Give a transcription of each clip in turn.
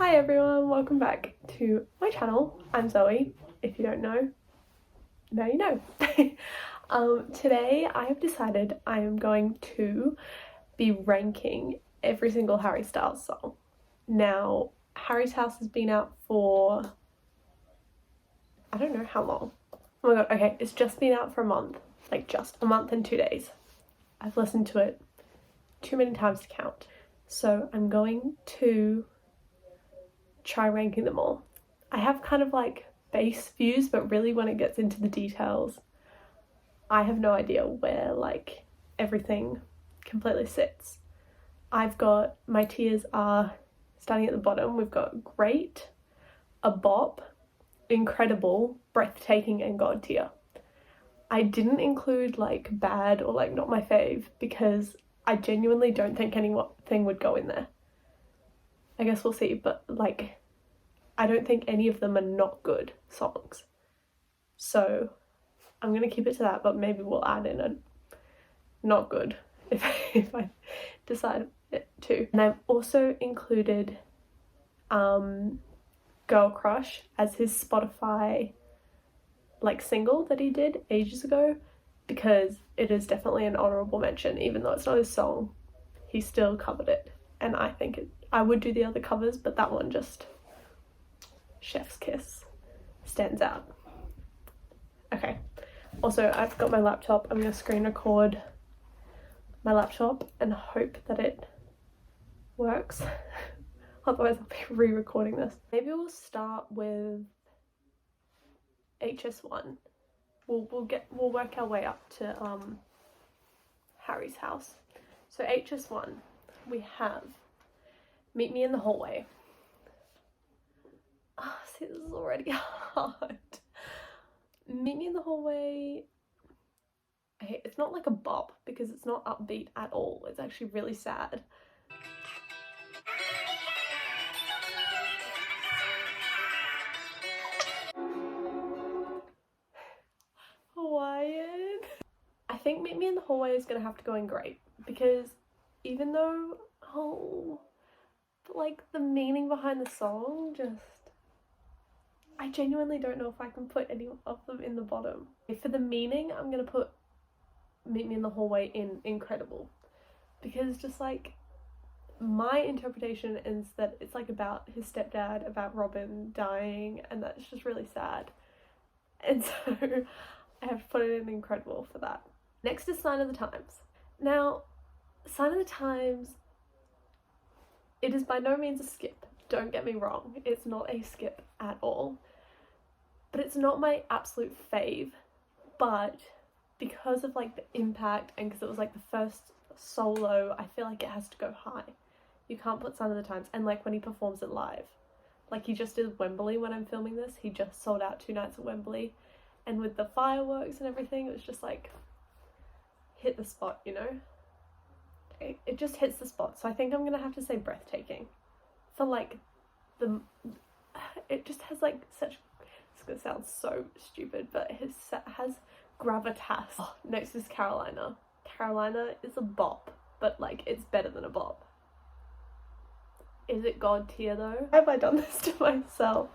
Hi everyone, welcome back to my channel. I'm Zoe. If you don't know, now you know. Today I have decided I am going to be ranking every single Harry Styles song. Now, Harry's House has been out for, I don't know how long. Oh my god, okay, it's just been out for a month. Like just a month and 2 days. I've listened to it too many times to count. So I'm going to try ranking them all. I have kind of like base views, but really when it gets into the details, I have no idea where like everything completely sits. I've got, my tiers are starting at the bottom. We've got great, a bop, incredible, breathtaking, and god tier. I didn't include like bad or like not my fave because I genuinely don't think anything would go in there. I guess we'll see, but like I don't think any of them are not good songs. So I'm gonna keep it to that, but maybe we'll add in a not good if I decide it to. And I've also included Girl Crush as his Spotify like single that he did ages ago, because it is definitely an honorable mention. Even though it's not his song, he still covered it, and I think I would do the other covers, but that one just chef's kiss, stands out. Okay, also I've got my laptop. I'm gonna screen record my laptop and hope that it works. Otherwise I'll be re-recording this. Maybe we'll start with HS1. We'll work our way up to Harry's House. So HS1, we have Meet Me in the Hallway. Oh, see, this is already hard. Meet Me in the Hallway, okay, it's not like a bop because it's not upbeat at all. It's actually really sad. Hawaiian. I think Meet Me in the Hallway is gonna have to go in great, because even though, but like the meaning behind the song, I genuinely don't know if I can put any of them in the bottom. For the meaning, I'm gonna put Meet Me in the Hallway in incredible, because just like my interpretation is that it's like about his stepdad, about Robin dying, and that's just really sad, and so I have to put it in incredible for that. Next is Sign of the Times. Now, Sign of the Times, it is by no means a skip, don't get me wrong, it's not a skip at all, but it's not my absolute fave. But because of like the impact and because it was like the first solo, I feel like it has to go high. You can't put Sign of the Times, and like when he performs it live, like he just did Wembley when I'm filming this, he just sold out 2 nights at Wembley, and with the fireworks and everything, it was just like hit the spot, you know? It just hits the spot. So I think I'm gonna have to say breathtaking for like it just has like such, it's gonna sound so stupid, but it has gravitas. Oh, next is Carolina. Carolina is a bop, but like it's better than a bop. Is it god tier though? Why have I done this to myself?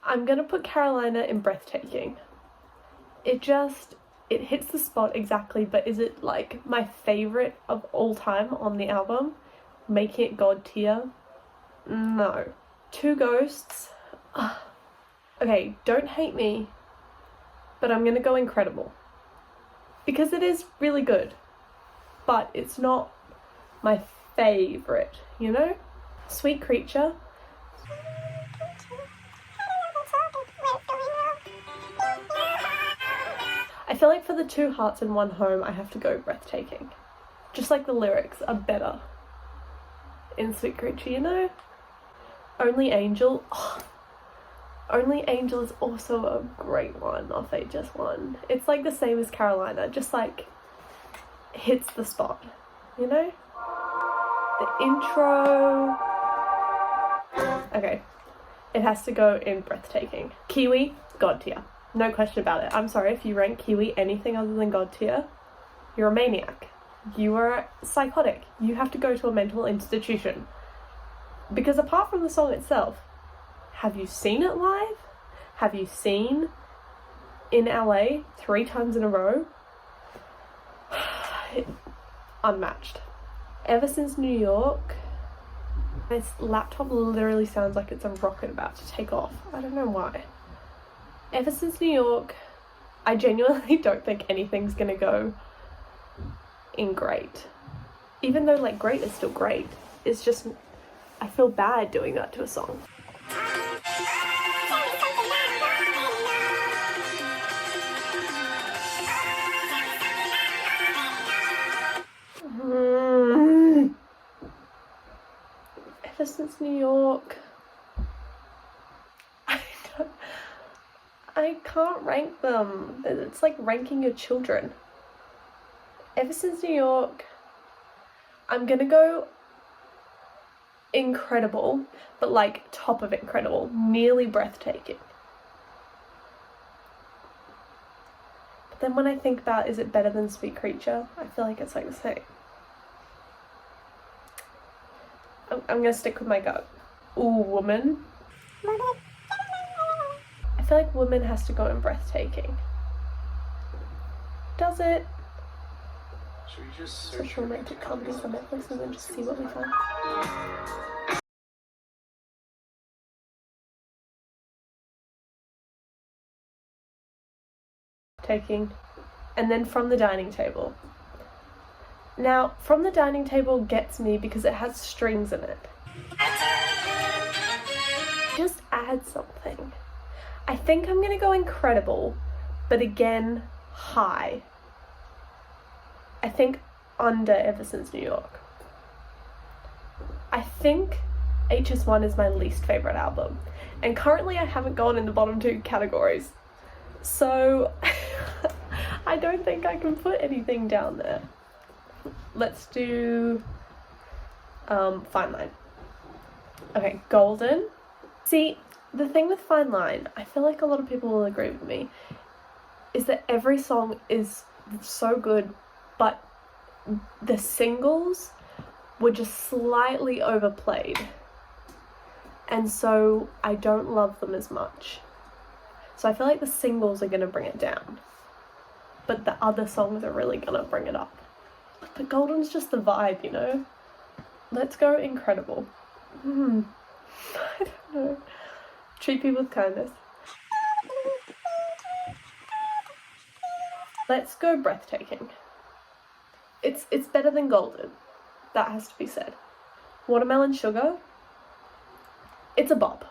I'm gonna put Carolina in breathtaking. It hits the spot exactly, but is it like my favorite of all time on the album, making it god tier? No. Two Ghosts. Okay, don't hate me, but I'm gonna go incredible, because it is really good, but it's not my favorite, you know? Sweet Creature. I feel like for the 2 hearts and 1 home, I have to go breathtaking. Just like the lyrics are better in Sweet Creature, you know? Only Angel. Oh, Only Angel is also a great one off HS1. It's like the same as Carolina, just like hits the spot, you know? The intro. Okay, it has to go in breathtaking. Kiwi, god tier. No question about it. I'm sorry if you rank Kiwi anything other than god tier, you're a maniac. You are psychotic. You have to go to a mental institution. Because apart from the song itself, have you seen it live? Have you seen In LA 3 times in a row? Unmatched. Ever Since New York, this laptop literally sounds like it's a rocket about to take off. I don't know why. Ever Since New York, I genuinely don't think anything's gonna go in great. Even though like great is still great. It's just, I feel bad doing that to a song. Ever Since New York. I can't rank them. It's like ranking your children. Ever Since New York, I'm gonna go incredible, but like top of incredible, nearly breathtaking. But then when I think about, is it better than Sweet Creature? I feel like it's like the same. I'm gonna stick with my gut. Ooh, Woman. I feel like Woman has to go in breathtaking. Does it? Should we just Search romantic comedies on Netflix and then just see what we find. Taking. And then From the Dining Table. Now, From the Dining Table gets me because it has strings in it. Just add something. I think I'm gonna go incredible, but again, high. I think under Ever Since New York. I think HS1 is my least favourite album, and currently I haven't gone in the bottom 2 categories, so I don't think I can put anything down there. Let's do Fine Line. Okay, Golden. See, the thing with Fine Line, I feel like a lot of people will agree with me, is that every song is so good, but the singles were just slightly overplayed, and so I don't love them as much. So I feel like the singles are gonna bring it down, but the other songs are really gonna bring it up. But Golden's just the vibe, you know? Let's go incredible. I don't know. Treat people with kindness. Let's go breathtaking. It's better than Golden. That has to be said. Watermelon Sugar. It's a bop.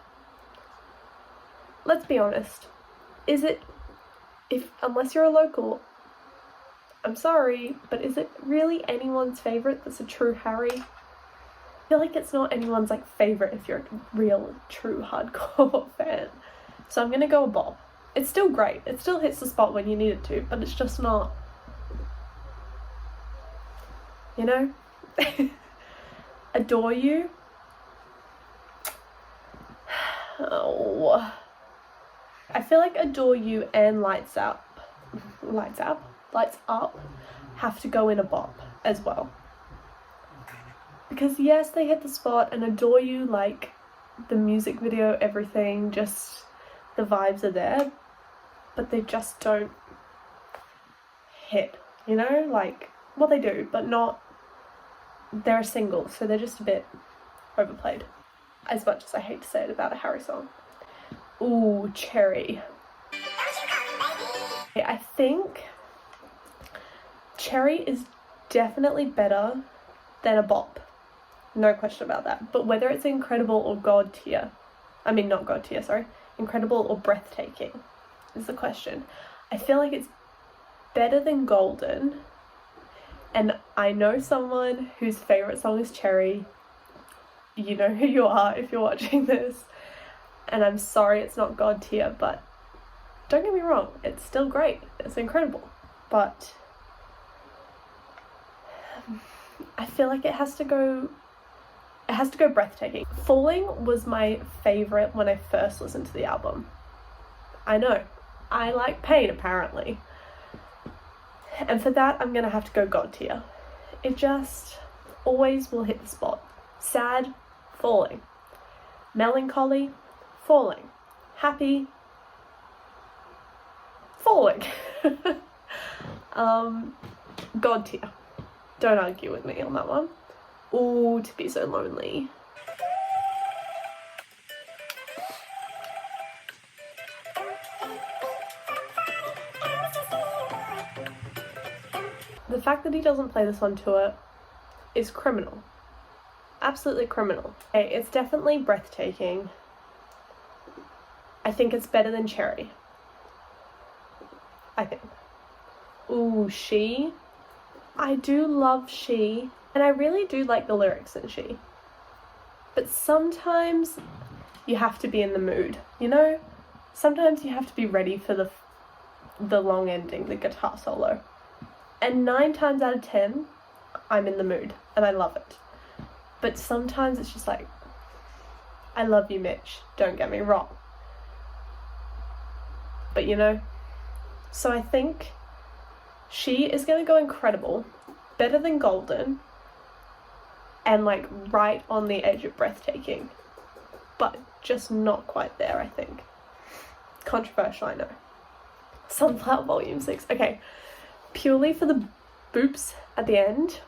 Let's be honest. Is it, unless you're a local, I'm sorry, but is it really anyone's favourite that's a true Harry? I feel like it's not anyone's like favourite if you're a real, true, hardcore fan. So I'm gonna go a bop. It's still great. It still hits the spot when you need it to, but it's just not, you know? Adore You. Oh. I feel like Adore You and Lights Up have to go in a bop as well. Because yes, they hit the spot, and Adore You, like, the music video, everything, just the vibes are there, but they just don't hit, you know? Like, well, they do, but not, they're a single, so they're just a bit overplayed, as much as I hate to say it about a Harry song. Ooh, Cherry. I think Cherry is definitely better than a bop. No question about that. But whether it's incredible or God tier, not God tier, sorry, incredible or breathtaking is the question. I feel like it's better than Golden, and I know someone whose favourite song is Cherry. You know who you are if you're watching this. And I'm sorry it's not God tier, but don't get me wrong, it's still great. It's incredible. But I feel like it has to go breathtaking. Falling was my favourite when I first listened to the album. I know. I like pain, apparently. And for that, I'm gonna have to go God tier. It just always will hit the spot. Sad, Falling. melancholy, falling, happy, falling. God tier. Don't argue with me on that one. Ooh, To Be So Lonely. The fact that he doesn't play this on tour is criminal. Absolutely criminal. Okay, it's definitely Breathtaking. I think it's better than Cherry. I think. Ooh, She. I do love She, and I really do like the lyrics in She. But sometimes you have to be in the mood, you know? Sometimes you have to be ready for the long ending, the guitar solo. And 9 times out of 10, I'm in the mood, and I love it. But sometimes it's just like, I love you, Mitch, don't get me wrong. But you know, so I think She is gonna go Incredible, better than Golden, and like right on the edge of Breathtaking. But just not quite there, I think. Controversial, I know. Sunflower Volume 6. Okay, purely for the boops at the end,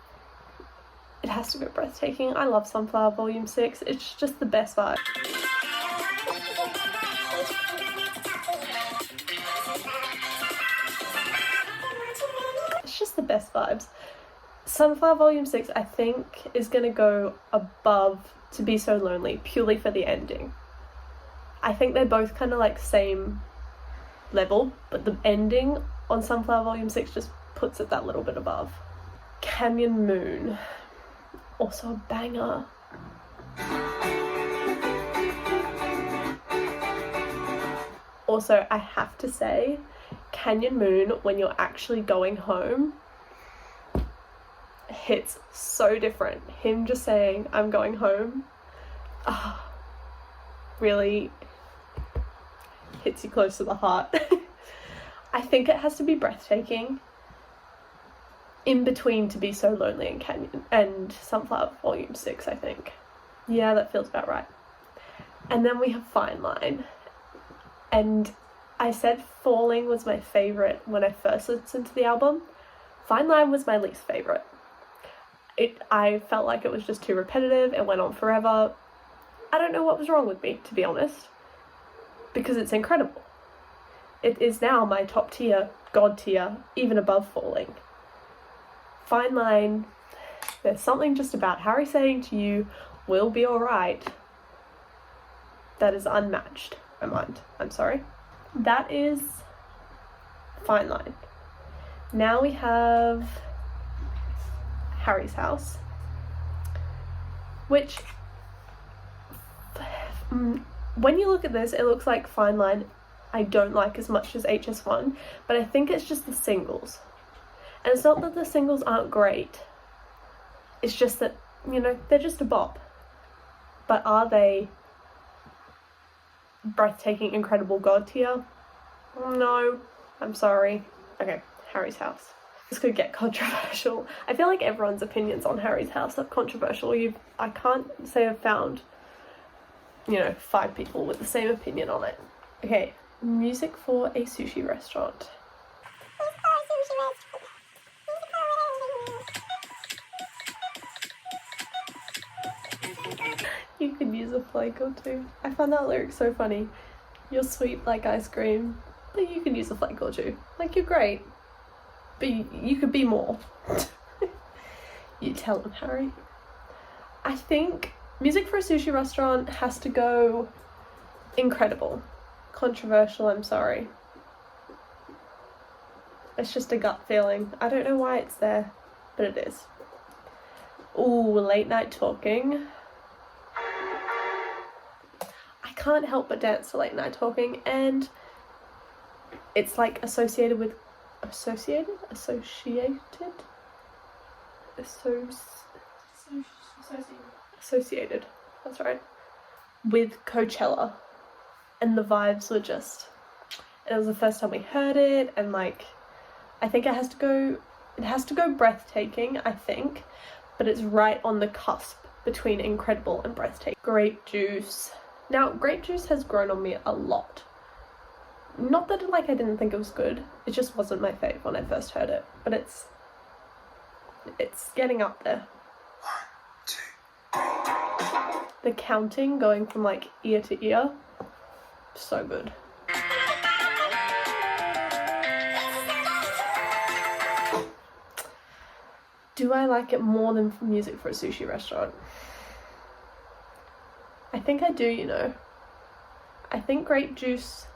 it has to go Breathtaking. I love Sunflower Volume 6. It's just the best vibe. It's just the best vibes. Sunflower Volume 6, I think, is gonna go above To Be So Lonely, purely for the ending. I think they're both kind of like same level, but the ending on Sunflower Volume 6 just puts it that little bit above. Canyon Moon, also a banger. Also, I have to say, Canyon Moon, when you're actually going home, hits so different. Him just saying, I'm going home, really hits you close to the heart. I think it has to be Breathtaking, in between To Be So Lonely and Canyon and Sunflower Volume 6, I think. Yeah, that feels about right. And then we have Fine Line. And I said Falling was my favourite when I first listened to the album. Fine Line was my least favourite. I felt like it was just too repetitive, it went on forever. I don't know what was wrong with me, to be honest, because it's incredible. It is now my top tier, God tier, even above Falling. Fine Line, there's something just about Harry saying to you, we'll be alright, that is unmatched. I'm sorry. That is Fine Line. Now we have Harry's House, which, when you look at this, it looks like Fine Line I don't like as much as HS1, but I think it's just the singles. And it's not that the singles aren't great, it's just that, you know, they're just a bop. But are they Breathtaking, Incredible, God tier? No, I'm sorry. Okay, Harry's House. This could get controversial. I feel like everyone's opinions on Harry's House are controversial. I can't say I've found, 5 people with the same opinion on it. Okay, music for a sushi restaurant. You could use a flake or two. I found that lyric so funny. You're sweet like ice cream, but you could use a flake or two. Like, you're great, but you could be more. You tell him, Harry. I think music for a sushi restaurant has to go Incredible. Controversial, I'm sorry. It's just a gut feeling. I don't know why it's there, but it is. Ooh, Late Night Talking. I can't help but dance to Late Night Talking, and it's like associated, that's right, with Coachella, and the vibes were just, it was the first time we heard it, and like, I think it has to go Breathtaking, I think, but it's right on the cusp between Incredible and Breathtaking. Grape Juice, Now, Grape Juice has grown on me a lot. Not that like I didn't think it was good, it just wasn't my fave when I first heard it, but it's getting up there. 1, 2. The counting going from like ear to ear, so good. Do I like it more than Music for a Sushi Restaurant? I think I do, you know. I think Grape Juice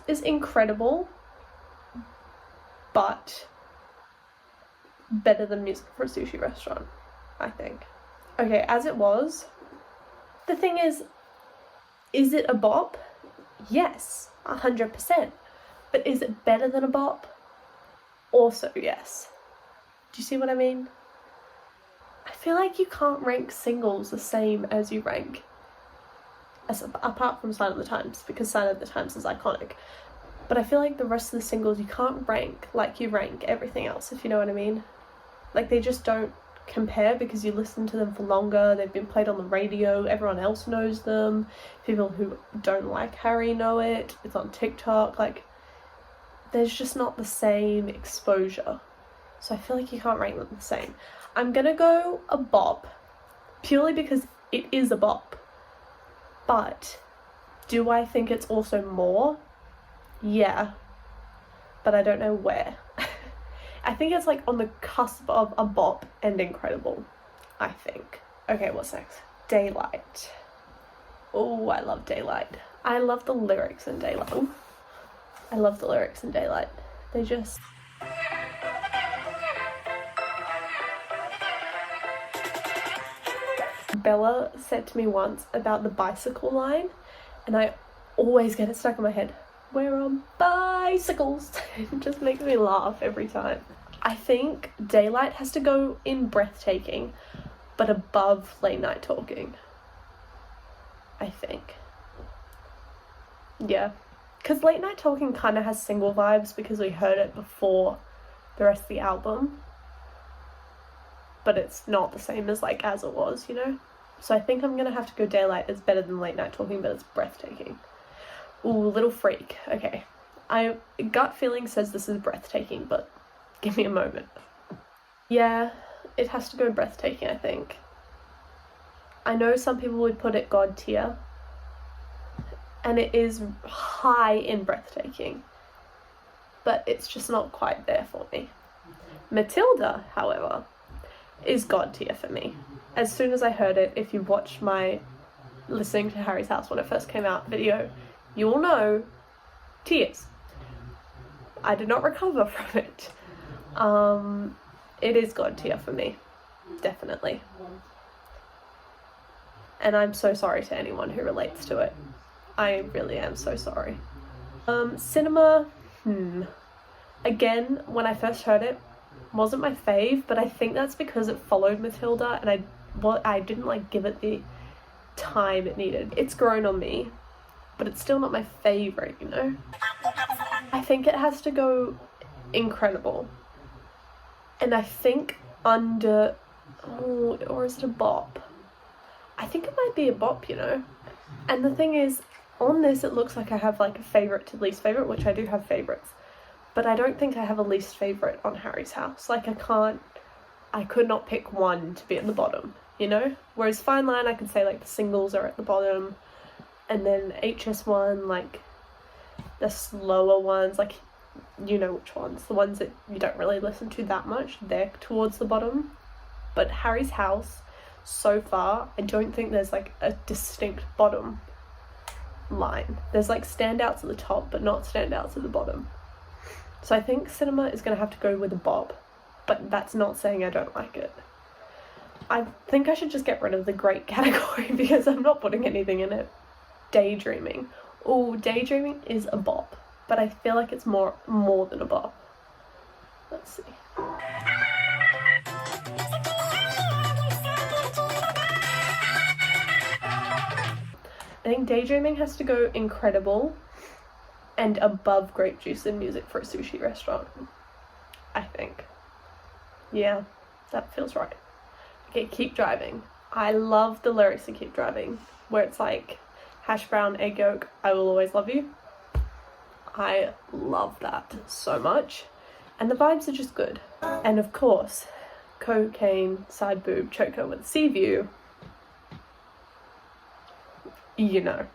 is incredible, but better than Music for a Sushi Restaurant, I think. Okay, as it was, the thing is it a bop? Yes, 100%. But is it better than a bop? Also yes. Do you see what I mean? I feel like you can't rank singles the same as you rank, apart from Sign of the Times, because Sign of the Times is iconic. But I feel like the rest of the singles you can't rank like you rank everything else, if you know what I mean. Like, they just don't compare because you listen to them for longer, they've been played on the radio, everyone else knows them, people who don't like Harry know it, it's on TikTok, like, there's just not the same exposure. So I feel like you can't rank them the same. I'm gonna go a bop, purely because it is a bop. But do I think it's also more? Yeah. But I don't know where. I think it's like on the cusp of a bop and incredible, I think. Okay, what's next? Daylight. Oh, I love Daylight. I love the lyrics in Daylight. Ooh. I love the lyrics in Daylight. They just... Bella said to me once about the bicycle line, and I always get it stuck in my head. We're on bicycles. It just makes me laugh every time. I think Daylight has to go in Breathtaking, but above Late Night Talking. I think. Yeah. Because Late Night Talking kind of has single vibes because we heard it before the rest of the album. But it's not the same as like As It Was, you know? So I think I'm going to have to go Daylight is better than Late Night Talking, but it's Breathtaking. Ooh, Little Freak. Okay. Gut feeling says this is Breathtaking, but give me a moment. Yeah, it has to go Breathtaking, I think. I know some people would put it God tier, and it is high in Breathtaking, but it's just not quite there for me. Matilda, however, is God tier for me. As soon as I heard it, if you watch my Listening to Harry's House when it first came out video, you will know tears. I did not recover from it. It is God tier for me, definitely. And I'm so sorry to anyone who relates to it. I really am so sorry. Cinema, Again, when I first heard it, wasn't my fave, but I think that's because it followed Matilda and I didn't like give it the time it needed. It's grown on me, but it's still not my favourite, you know? I think it has to go Incredible. And I think under... Oh, or is it a bop? I think it might be a bop, you know? And the thing is, on this it looks like I have like a favourite to least favourite, which I do have favourites. But I don't think I have a least favourite on Harry's House. Like, I could not pick one to be at the bottom, you know? Whereas Fine Line, I could say like the singles are at the bottom, and then HS1, like the slower ones, like, you know which ones, the ones that you don't really listen to that much, they're towards the bottom. But Harry's House, so far, I don't think there's like a distinct bottom line. There's like standouts at the top, but not standouts at the bottom. So I think Cinema is going to have to go with a bop, but that's not saying I don't like it. I think I should just get rid of the great category because I'm not putting anything in it. Daydreaming. Oh, Daydreaming is a bop, but I feel like it's more than a bop. Let's see. I think Daydreaming has to go Incredible and above Grape Juice and Music for a Sushi Restaurant, I think. Yeah, that feels right. Okay, Keep Driving. I love the lyrics in Keep Driving. where it's like hash brown, egg yolk, I will always love you. I love that so much. And the vibes are just good. And of course, cocaine, side boob, choker with sea view. You know.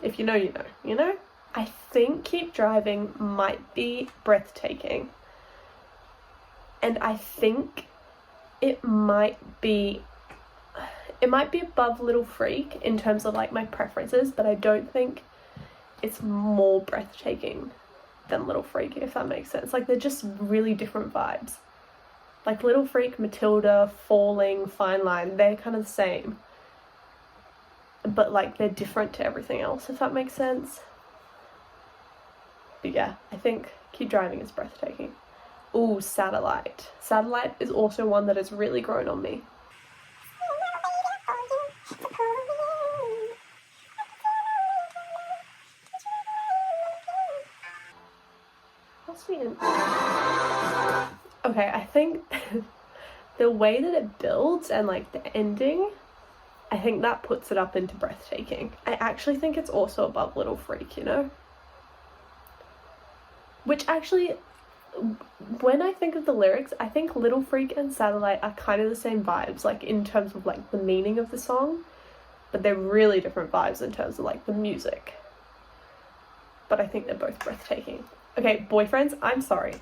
If you know, you know. You know? I think Keep Driving might be breathtaking. And I think it might be above Little Freak in terms of like my preferences, but I don't think it's more breathtaking than Little Freak, if that makes sense. Like, they're just really different vibes. Like Little Freak, Matilda, Falling, Fine Line, they're kind of the same, but like they're different to everything else, if that makes sense. But yeah, I think Keep Driving is breathtaking. Ooh, Satellite. Satellite is also one that has really grown on me. Okay, I think the way that it builds and like the ending, I think that puts it up into breathtaking. I actually think it's also above Little Freak, you know? Which actually, when I think of the lyrics, I think Little Freak and Satellite are kind of the same vibes, like in terms of like the meaning of the song, but they're really different vibes in terms of like the music. But I think they're both breathtaking. Okay, boyfriends, I'm sorry,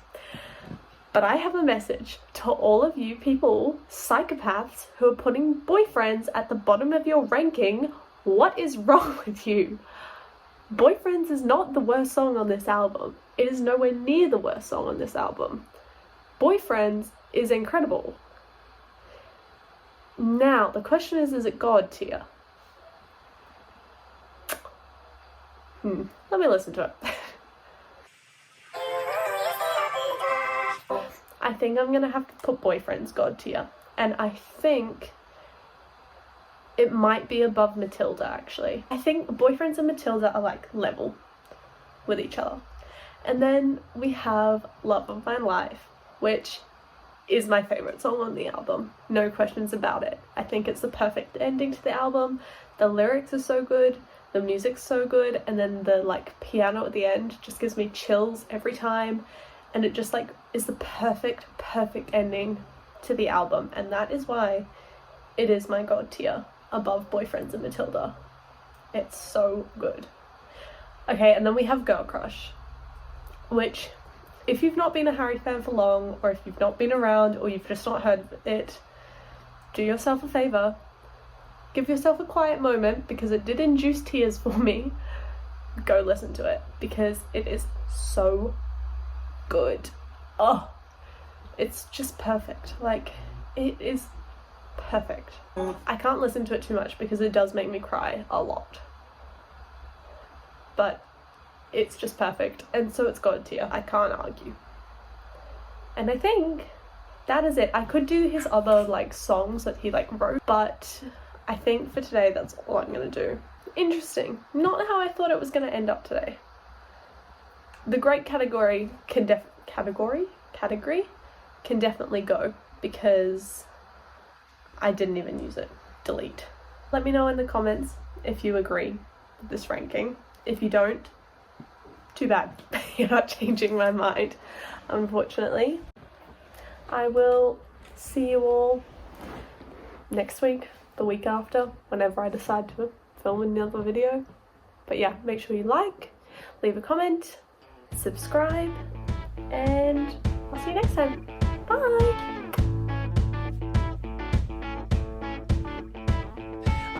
but I have a message to all of you people, psychopaths, who are putting Boyfriends at the bottom of your ranking. What is wrong with you? Boyfriends is not the worst song on this album. It is nowhere near the worst song on this album. Boyfriends is incredible. Now, the question is it God tier? Let me listen to it. I think I'm gonna have to put Boyfriends God tier, and I think it might be above Matilda, actually. I think Boyfriends and Matilda are like level with each other. And then we have Love of My Life, which is my favourite song on the album. No questions about it. I think it's the perfect ending to the album. The lyrics are so good, the music's so good, and then the like piano at the end just gives me chills every time. And it just like is the perfect ending to the album. And that is why it is my God tier above Boyfriends and Matilda. It's so good. Okay, and then we have Girl Crush, which, if you've not been a Harry fan for long, or if you've not been around, or you've just not heard of it, do yourself a favour. Give yourself a quiet moment, because it did induce tears for me. Go listen to it, because it is so good. Oh, it's just perfect. Like, it is perfect. I can't listen to it too much because it does make me cry a lot. But it's just perfect, and so it's God tier. I can't argue. And I think that is it. I could do his other like songs that he like wrote, but I think for today that's all I'm gonna do. Interesting. Not how I thought it was gonna end up today. The great category can category can definitely go, because I didn't even use it. Delete. Let me know in the comments if you agree with this ranking. If you don't, too bad. You're not changing my mind, unfortunately. I will see you all next week, the week after, whenever I decide to film another video. But yeah, make sure you like, leave a comment, subscribe, and I'll see you next time. Bye!